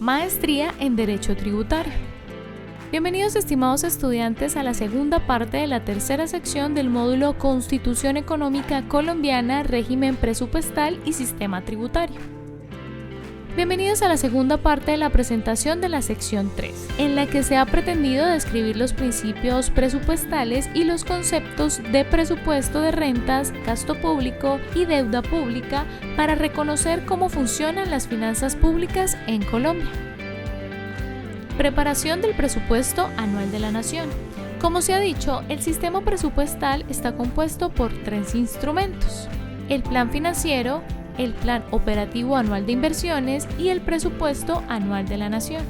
Maestría en Derecho Tributario. Bienvenidos, estimados estudiantes, a la segunda parte de la tercera sección del módulo Constitución Económica Colombiana, Régimen Presupuestal y Sistema Tributario. Bienvenidos a la segunda parte de la presentación de la sección 3, en la que se ha pretendido describir los principios presupuestales y los conceptos de presupuesto de rentas, gasto público y deuda pública para reconocer cómo funcionan las finanzas públicas en Colombia. Preparación del presupuesto anual de la Nación. Como se ha dicho, el sistema presupuestal está compuesto por tres instrumentos: el plan financiero, el Plan Operativo Anual de Inversiones y el Presupuesto Anual de la Nación.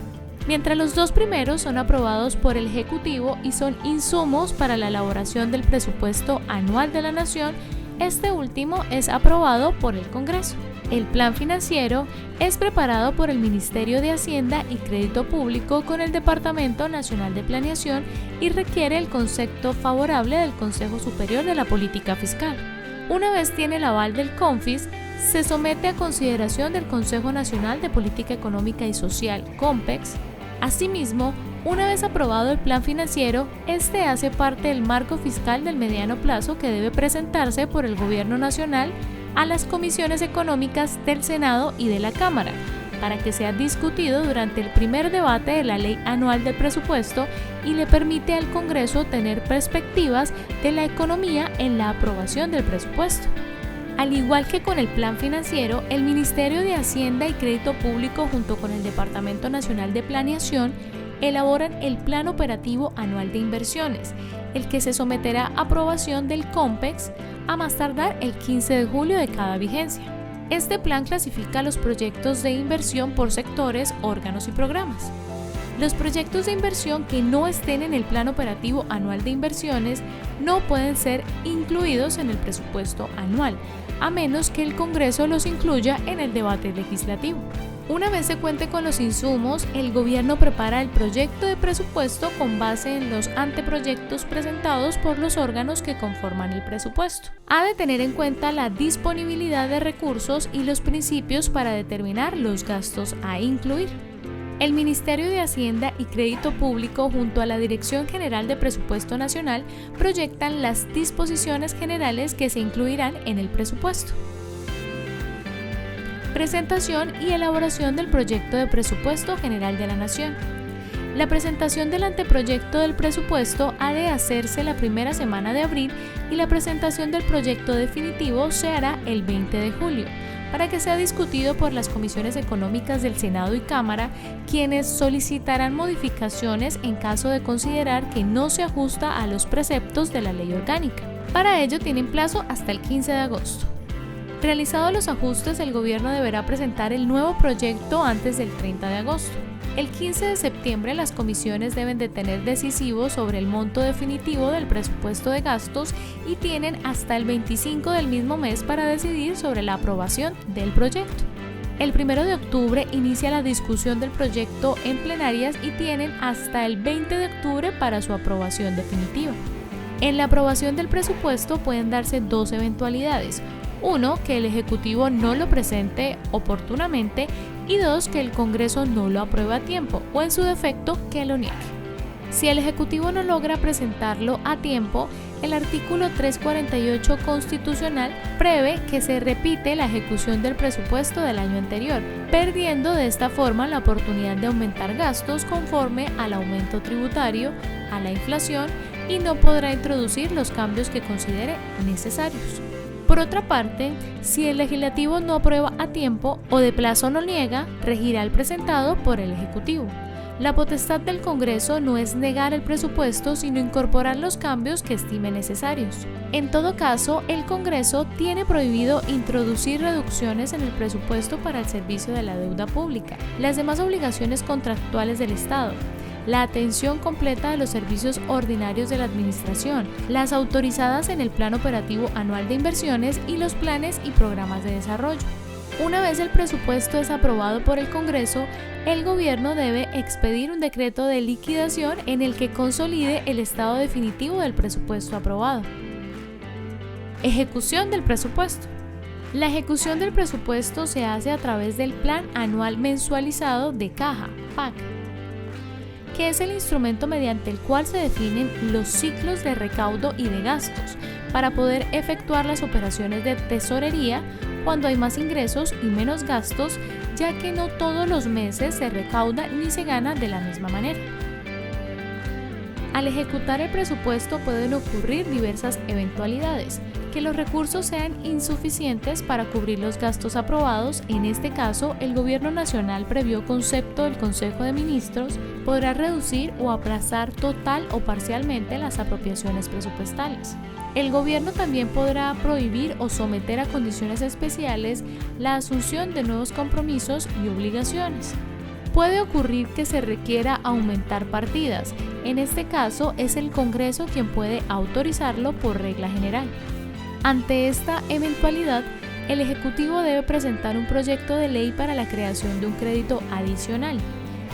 Mientras los dos primeros son aprobados por el Ejecutivo y son insumos para la elaboración del Presupuesto Anual de la Nación, este último es aprobado por el Congreso. El Plan Financiero es preparado por el Ministerio de Hacienda y Crédito Público con el Departamento Nacional de Planeación y requiere el concepto favorable del Consejo Superior de la Política Fiscal. Una vez tiene el aval del CONFIS, se somete a consideración del Consejo Nacional de Política Económica y Social, COMPEX. Asimismo, una vez aprobado el plan financiero, este hace parte del marco fiscal del mediano plazo que debe presentarse por el Gobierno Nacional a las comisiones económicas del Senado y de la Cámara, para que sea discutido durante el primer debate de la Ley Anual del Presupuesto y le permite al Congreso tener perspectivas de la economía en la aprobación del presupuesto. Al igual que con el Plan Financiero, el Ministerio de Hacienda y Crédito Público junto con el Departamento Nacional de Planeación elaboran el Plan Operativo Anual de Inversiones, el que se someterá a aprobación del COMPEX a más tardar el 15 de julio de cada vigencia. Este plan clasifica los proyectos de inversión por sectores, órganos y programas. Los proyectos de inversión que no estén en el Plan Operativo Anual de Inversiones no pueden ser incluidos en el presupuesto anual, a menos que el Congreso los incluya en el debate legislativo. Una vez se cuente con los insumos, el gobierno prepara el proyecto de presupuesto con base en los anteproyectos presentados por los órganos que conforman el presupuesto. Ha de tener en cuenta la disponibilidad de recursos y los principios para determinar los gastos a incluir. El Ministerio de Hacienda y Crédito Público junto a la Dirección General de Presupuesto Nacional proyectan las disposiciones generales que se incluirán en el presupuesto. Presentación y elaboración del proyecto de presupuesto general de la Nación. La presentación del anteproyecto del presupuesto ha de hacerse la primera semana de abril y la presentación del proyecto definitivo se hará el 20 de julio, para que sea discutido por las comisiones económicas del Senado y Cámara, quienes solicitarán modificaciones en caso de considerar que no se ajusta a los preceptos de la ley orgánica. Para ello tienen plazo hasta el 15 de agosto. Realizados los ajustes, el gobierno deberá presentar el nuevo proyecto antes del 30 de agosto. El 15 de septiembre las comisiones deben de tener decisivo sobre el monto definitivo del presupuesto de gastos y tienen hasta el 25 del mismo mes para decidir sobre la aprobación del proyecto. El 1 de octubre inicia la discusión del proyecto en plenarias y tienen hasta el 20 de octubre para su aprobación definitiva. En la aprobación del presupuesto pueden darse dos eventualidades: uno, que el Ejecutivo no lo presente oportunamente, y dos, que el Congreso no lo apruebe a tiempo o en su defecto que lo niegue. Si el Ejecutivo no logra presentarlo a tiempo, el artículo 348 constitucional prevé que se repite la ejecución del presupuesto del año anterior, perdiendo de esta forma la oportunidad de aumentar gastos conforme al aumento tributario, a la inflación, y no podrá introducir los cambios que considere necesarios. Por otra parte, si el legislativo no aprueba a tiempo o de plazo no niega, regirá el presentado por el Ejecutivo. La potestad del Congreso no es negar el presupuesto, sino incorporar los cambios que estime necesarios. En todo caso, el Congreso tiene prohibido introducir reducciones en el presupuesto para el servicio de la deuda pública, las demás obligaciones contractuales del Estado, la atención completa de los servicios ordinarios de la Administración, las autorizadas en el Plan Operativo Anual de Inversiones y los planes y programas de desarrollo. Una vez el presupuesto es aprobado por el Congreso, el Gobierno debe expedir un decreto de liquidación en el que consolide el estado definitivo del presupuesto aprobado. Ejecución del presupuesto. La ejecución del presupuesto se hace a través del Plan Anual Mensualizado de Caja, PAC, que es el instrumento mediante el cual se definen los ciclos de recaudo y de gastos para poder efectuar las operaciones de tesorería cuando hay más ingresos y menos gastos, ya que no todos los meses se recauda ni se gana de la misma manera. Al ejecutar el presupuesto pueden ocurrir diversas eventualidades, que los recursos sean insuficientes para cubrir los gastos aprobados. En este caso, el Gobierno Nacional, previo concepto del Consejo de Ministros, podrá reducir o aplazar total o parcialmente las apropiaciones presupuestales. El Gobierno también podrá prohibir o someter a condiciones especiales la asunción de nuevos compromisos y obligaciones. Puede ocurrir que se requiera aumentar partidas. En este caso, es el Congreso quien puede autorizarlo por regla general. Ante esta eventualidad, el Ejecutivo debe presentar un proyecto de ley para la creación de un crédito adicional.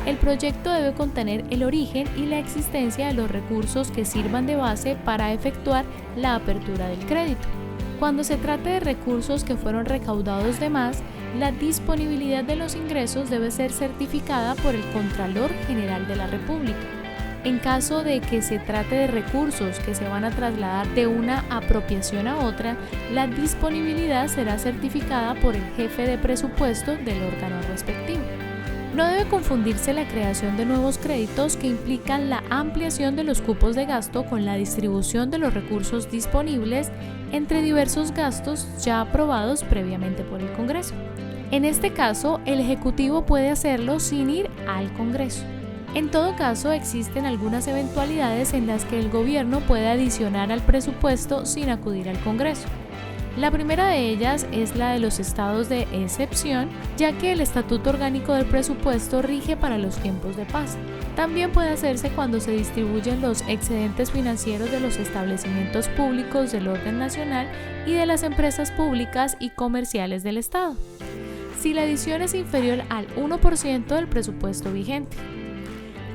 El proyecto debe contener el origen y la existencia de los recursos que sirvan de base para efectuar la apertura del crédito. Cuando se trate de recursos que fueron recaudados de más, la disponibilidad de los ingresos debe ser certificada por el Contralor General de la República. En caso de que se trate de recursos que se van a trasladar de una apropiación a otra, la disponibilidad será certificada por el jefe de presupuesto del órgano respectivo. No debe confundirse la creación de nuevos créditos que implican la ampliación de los cupos de gasto con la distribución de los recursos disponibles entre diversos gastos ya aprobados previamente por el Congreso. En este caso, el Ejecutivo puede hacerlo sin ir al Congreso. En todo caso, existen algunas eventualidades en las que el Gobierno puede adicionar al presupuesto sin acudir al Congreso. La primera de ellas es la de los estados de excepción, ya que el Estatuto Orgánico del Presupuesto rige para los tiempos de paz. También puede hacerse cuando se distribuyen los excedentes financieros de los establecimientos públicos del orden nacional y de las empresas públicas y comerciales del Estado, si la adición es inferior al 1% del presupuesto vigente.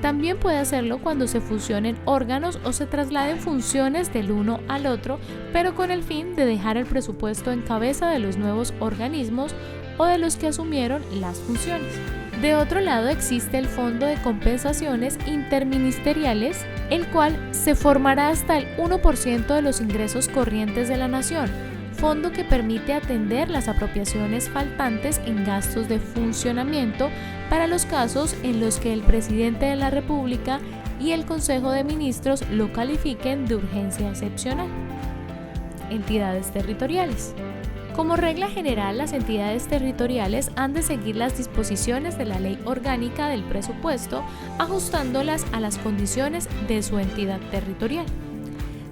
También puede hacerlo cuando se fusionen órganos o se trasladen funciones del uno al otro, pero con el fin de dejar el presupuesto en cabeza de los nuevos organismos o de los que asumieron las funciones. De otro lado, existe el Fondo de Compensaciones Interministeriales, el cual se formará hasta el 1% de los ingresos corrientes de la nación, fondo que permite atender las apropiaciones faltantes en gastos de funcionamiento para los casos en los que el presidente de la República y el Consejo de Ministros lo califiquen de urgencia excepcional. Entidades territoriales. Como regla general, las entidades territoriales han de seguir las disposiciones de la Ley Orgánica del Presupuesto, ajustándolas a las condiciones de su entidad territorial.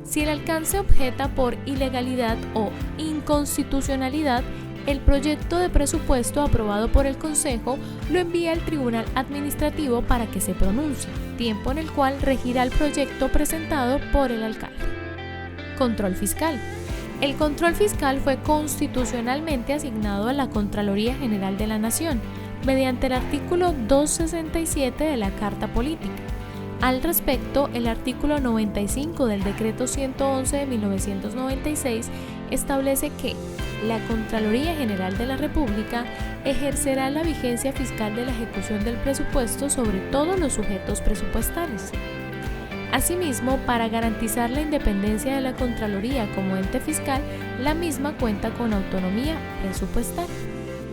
Si el alcance objeta por ilegalidad o inconstitucionalidad, el proyecto de presupuesto aprobado por el Consejo lo envía al Tribunal Administrativo para que se pronuncie, tiempo en el cual regirá el proyecto presentado por el alcalde. Control fiscal. El control fiscal fue constitucionalmente asignado a la Contraloría General de la Nación, mediante el artículo 267 de la Carta Política. Al respecto, el artículo 95 del Decreto 111 de 1996 establece que la Contraloría General de la República ejercerá la vigencia fiscal de la ejecución del presupuesto sobre todos los sujetos presupuestales. Asimismo, para garantizar la independencia de la Contraloría como ente fiscal, la misma cuenta con autonomía presupuestal.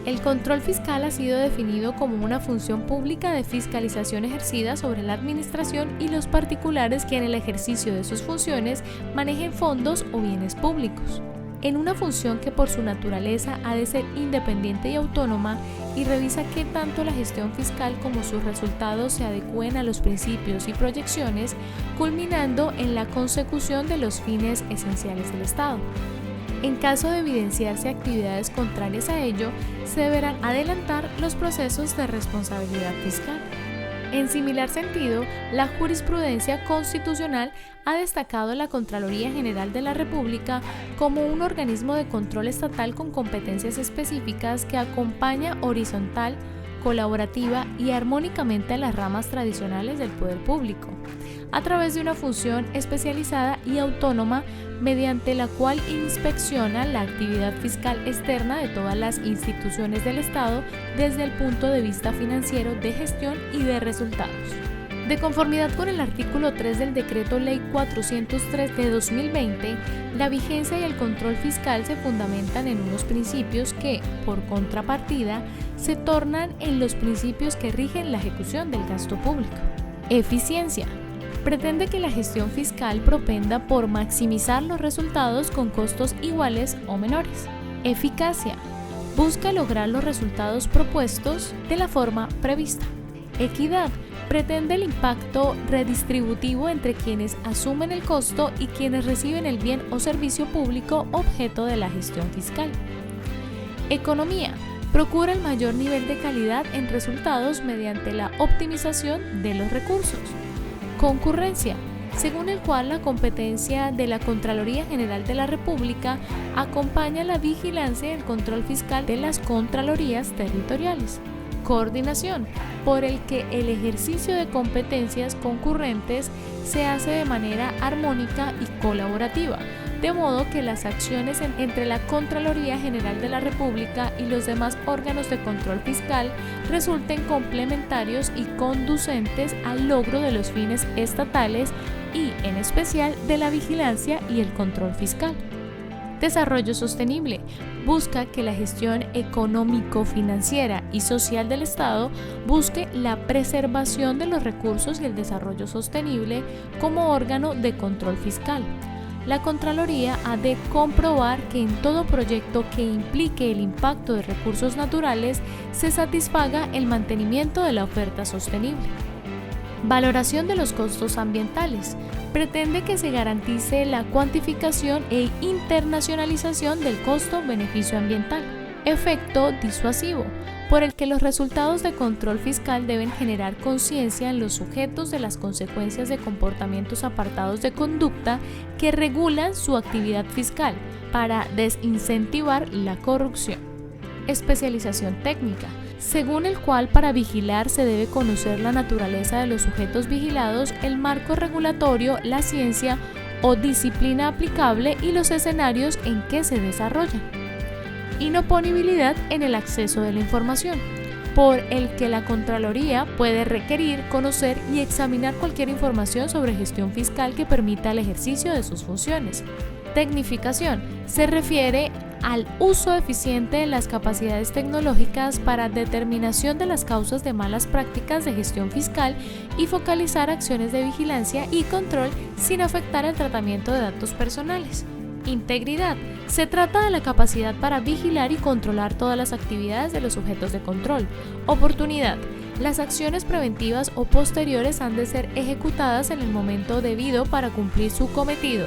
El control fiscal ha sido definido como una función pública de fiscalización ejercida sobre la administración y los particulares que en el ejercicio de sus funciones manejen fondos o bienes públicos. En una función que por su naturaleza ha de ser independiente y autónoma y revisa qué tanto la gestión fiscal como sus resultados se adecúen a los principios y proyecciones, culminando en la consecución de los fines esenciales del Estado. En caso de evidenciarse actividades contrarias a ello, se deberán adelantar los procesos de responsabilidad fiscal. En similar sentido, la jurisprudencia constitucional ha destacado la Contraloría General de la República como un organismo de control estatal con competencias específicas que acompaña horizontal colaborativa y armónicamente a las ramas tradicionales del poder público, a través de una función especializada y autónoma mediante la cual inspecciona la actividad fiscal externa de todas las instituciones del Estado desde el punto de vista financiero, de gestión y de resultados. De conformidad con el artículo 3 del Decreto Ley 403 de 2020, la vigencia y el control fiscal se fundamentan en unos principios que, por contrapartida, se tornan en los principios que rigen la ejecución del gasto público. Eficiencia. Pretende que la gestión fiscal propenda por maximizar los resultados con costos iguales o menores. Eficacia. Busca lograr los resultados propuestos de la forma prevista. Equidad. Pretende el impacto redistributivo entre quienes asumen el costo y quienes reciben el bien o servicio público objeto de la gestión fiscal. Economía. Procura el mayor nivel de calidad en resultados mediante la optimización de los recursos. Concurrencia, según el cual la competencia de la Contraloría General de la República acompaña la vigilancia y el control fiscal de las Contralorías territoriales. Coordinación, por el que el ejercicio de competencias concurrentes se hace de manera armónica y colaborativa, de modo que las acciones entre la Contraloría General de la República y los demás órganos de control fiscal resulten complementarios y conducentes al logro de los fines estatales y, en especial, de la vigilancia y el control fiscal. Desarrollo sostenible. Busca que la gestión económico-financiera y social del Estado busque la preservación de los recursos y el desarrollo sostenible como órgano de control fiscal. La Contraloría ha de comprobar que en todo proyecto que implique el impacto de recursos naturales se satisfaga el mantenimiento de la oferta sostenible. Valoración de los costos ambientales. Pretende que se garantice la cuantificación e internacionalización del costo-beneficio ambiental. Efecto disuasivo, por el que los resultados de control fiscal deben generar conciencia en los sujetos de las consecuencias de comportamientos apartados de conducta que regulan su actividad fiscal para desincentivar la corrupción. Especialización técnica, según el cual para vigilar se debe conocer la naturaleza de los sujetos vigilados, el marco regulatorio, la ciencia o disciplina aplicable y los escenarios en que se desarrollan. Inoponibilidad en el acceso de la información, por el que la Contraloría puede requerir, conocer y examinar cualquier información sobre gestión fiscal que permita el ejercicio de sus funciones. Tecnificación se refiere al uso eficiente de las capacidades tecnológicas para determinación de las causas de malas prácticas de gestión fiscal y focalizar acciones de vigilancia y control sin afectar el tratamiento de datos personales. Integridad. Se trata de la capacidad para vigilar y controlar todas las actividades de los sujetos de control. Oportunidad. Las acciones preventivas o posteriores han de ser ejecutadas en el momento debido para cumplir su cometido,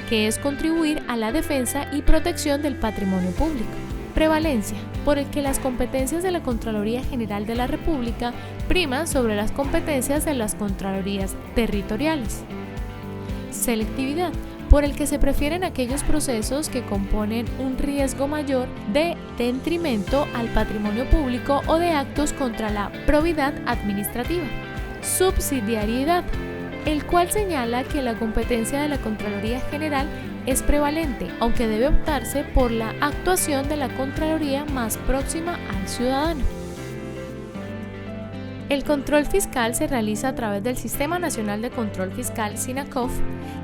que es contribuir a la defensa y protección del patrimonio público. Prevalencia, por el que las competencias de la Contraloría General de la República priman sobre las competencias de las Contralorías territoriales. Selectividad, por el que se prefieren aquellos procesos que componen un riesgo mayor de detrimento al patrimonio público o de actos contra la probidad administrativa. Subsidiariedad, el cual señala que la competencia de la Contraloría General es prevalente, aunque debe optarse por la actuación de la Contraloría más próxima al ciudadano. El control fiscal se realiza a través del Sistema Nacional de Control Fiscal, SINACOF,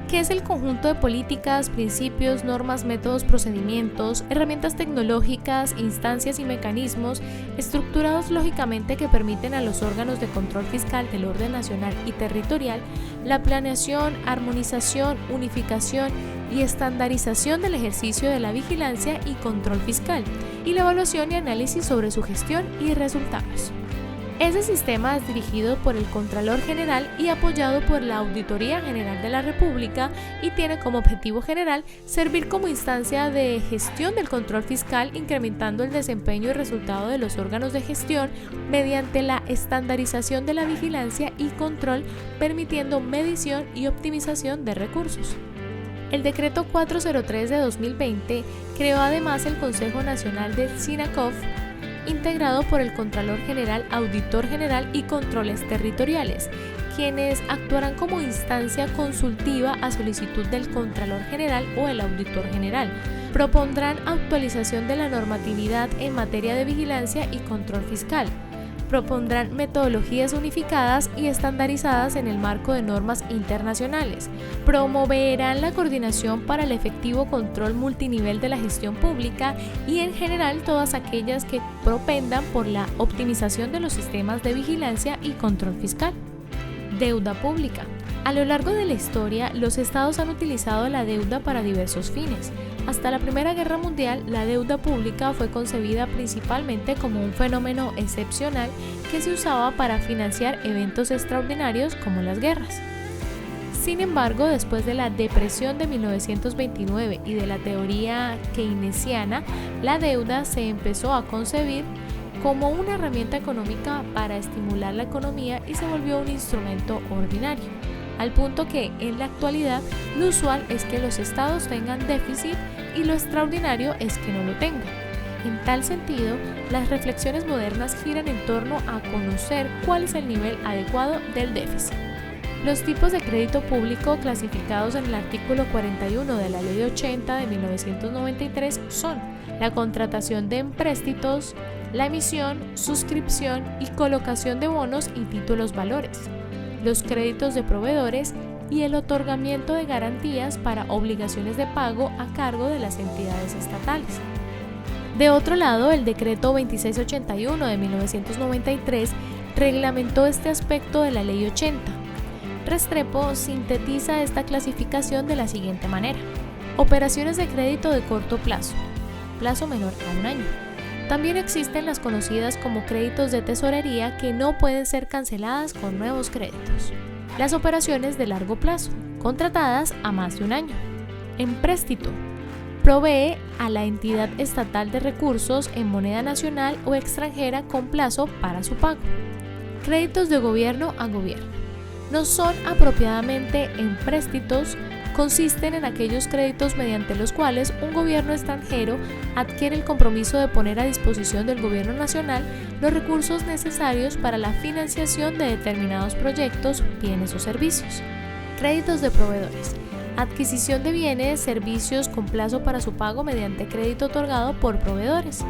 que es el conjunto de políticas, principios, normas, métodos, procedimientos, herramientas tecnológicas, instancias y mecanismos estructurados lógicamente que permiten a los órganos de control fiscal del orden nacional y territorial la planeación, armonización, unificación y estandarización del ejercicio de la vigilancia y control fiscal y la evaluación y análisis sobre su gestión y resultados. Ese sistema es dirigido por el Contralor General y apoyado por la Auditoría General de la República y tiene como objetivo general servir como instancia de gestión del control fiscal, incrementando el desempeño y resultado de los órganos de gestión mediante la estandarización de la vigilancia y control, permitiendo medición y optimización de recursos. El Decreto 403 de 2020 creó además el Consejo Nacional del SINACOF, integrado por el Contralor General, Auditor General y Controles Territoriales, quienes actuarán como instancia consultiva a solicitud del Contralor General o el Auditor General. Propondrán actualización de la normatividad en materia de vigilancia y control fiscal. Propondrán metodologías unificadas y estandarizadas en el marco de normas internacionales. Promoverán la coordinación para el efectivo control multinivel de la gestión pública y en general todas aquellas que propendan por la optimización de los sistemas de vigilancia y control fiscal. Deuda pública. A lo largo de la historia, los estados han utilizado la deuda para diversos fines. Hasta la Primera Guerra Mundial, la deuda pública fue concebida principalmente como un fenómeno excepcional que se usaba para financiar eventos extraordinarios como las guerras. Sin embargo, después de la depresión de 1929 y de la teoría keynesiana, la deuda se empezó a concebir como una herramienta económica para estimular la economía y se volvió un instrumento ordinario, al punto que en la actualidad lo usual es que los estados tengan déficit y lo extraordinario es que no lo tengan. En tal sentido, las reflexiones modernas giran en torno a conocer cuál es el nivel adecuado del déficit. Los tipos de crédito público clasificados en el artículo 41 de la Ley 80 de 1993 son la contratación de empréstitos, la emisión, suscripción y colocación de bonos y títulos valores, los créditos de proveedores y el otorgamiento de garantías para obligaciones de pago a cargo de las entidades estatales. De otro lado, el decreto 2681 de 1993 reglamentó este aspecto de la Ley 80. Restrepo sintetiza esta clasificación de la siguiente manera: operaciones de crédito de corto plazo, plazo menor a un año. También existen las conocidas como créditos de tesorería que no pueden ser canceladas con nuevos créditos. Las operaciones de largo plazo, contratadas a más de un año. Empréstito. Provee a la entidad estatal de recursos en moneda nacional o extranjera con plazo para su pago. Créditos de gobierno a gobierno. No son apropiadamente empréstitos, consisten en aquellos créditos mediante los cuales un gobierno extranjero adquiere el compromiso de poner a disposición del gobierno nacional los recursos necesarios para la financiación de determinados proyectos, bienes o servicios. Créditos de proveedores. Adquisición de bienes, servicios con plazo para su pago mediante crédito otorgado por proveedores.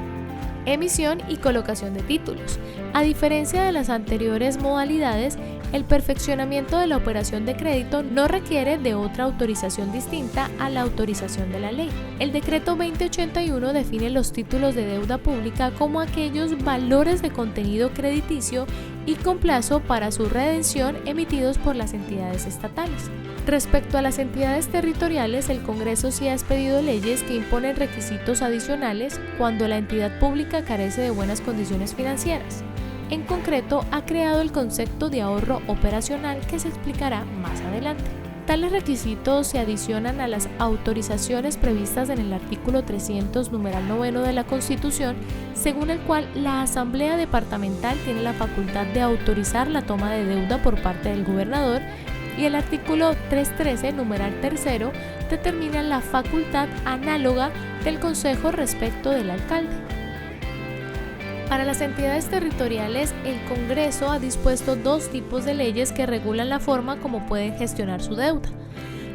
Emisión y colocación de títulos. A diferencia de las anteriores modalidades, el perfeccionamiento de la operación de crédito no requiere de otra autorización distinta a la autorización de la ley. El decreto 2081 define los títulos de deuda pública como aquellos valores de contenido crediticio y con plazo para su redención emitidos por las entidades estatales. Respecto a las entidades territoriales, el Congreso sí ha expedido leyes que imponen requisitos adicionales cuando la entidad pública carece de buenas condiciones financieras. En concreto, ha creado el concepto de ahorro operacional que se explicará más adelante. Tales requisitos se adicionan a las autorizaciones previstas en el artículo 300, numeral 9 de la Constitución, según el cual la Asamblea Departamental tiene la facultad de autorizar la toma de deuda por parte del gobernador, y el artículo 313, numeral 3, determina la facultad análoga del Consejo respecto del alcalde. Para las entidades territoriales, el Congreso ha dispuesto dos tipos de leyes que regulan la forma como pueden gestionar su deuda: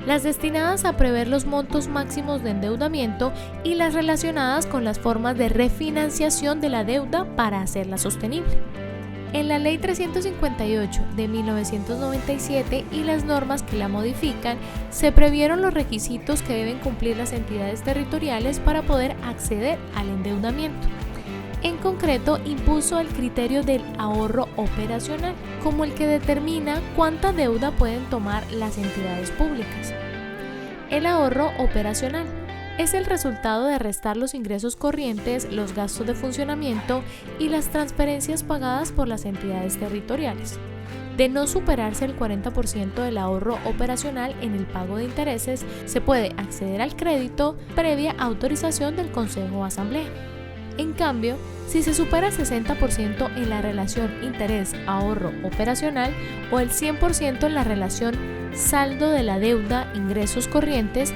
las destinadas a prever los montos máximos de endeudamiento y las relacionadas con las formas de refinanciación de la deuda para hacerla sostenible. En la Ley 358 de 1997 y las normas que la modifican, se previeron los requisitos que deben cumplir las entidades territoriales para poder acceder al endeudamiento. En concreto, impuso el criterio del ahorro operacional, como el que determina cuánta deuda pueden tomar las entidades públicas. El ahorro operacional es el resultado de restar los ingresos corrientes, los gastos de funcionamiento y las transferencias pagadas por las entidades territoriales. De no superarse el 40% del ahorro operacional en el pago de intereses, se puede acceder al crédito previa autorización del Consejo o Asamblea. En cambio, si se supera el 60% en la relación interés-ahorro operacional o el 100% en la relación saldo de la deuda ingresos corrientes,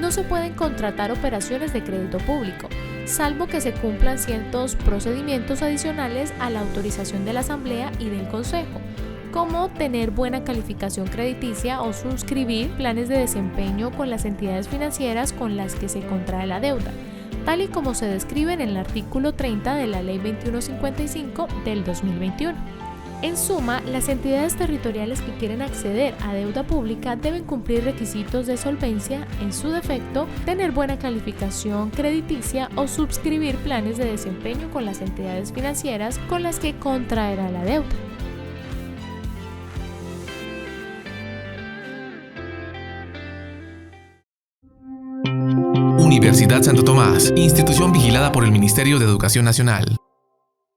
No se pueden contratar operaciones de crédito público, salvo que se cumplan ciertos procedimientos adicionales a la autorización de la Asamblea y del Consejo, como tener buena calificación crediticia o suscribir planes de desempeño con las entidades financieras con las que se contrae la deuda, tal y como se describe en el artículo 30 de la Ley 2155 del 2021. En suma, las entidades territoriales que quieren acceder a deuda pública deben cumplir requisitos de solvencia, en su defecto, tener buena calificación crediticia o suscribir planes de desempeño con las entidades financieras con las que contraerá la deuda. Universidad Santo Tomás, institución vigilada por el Ministerio de Educación Nacional.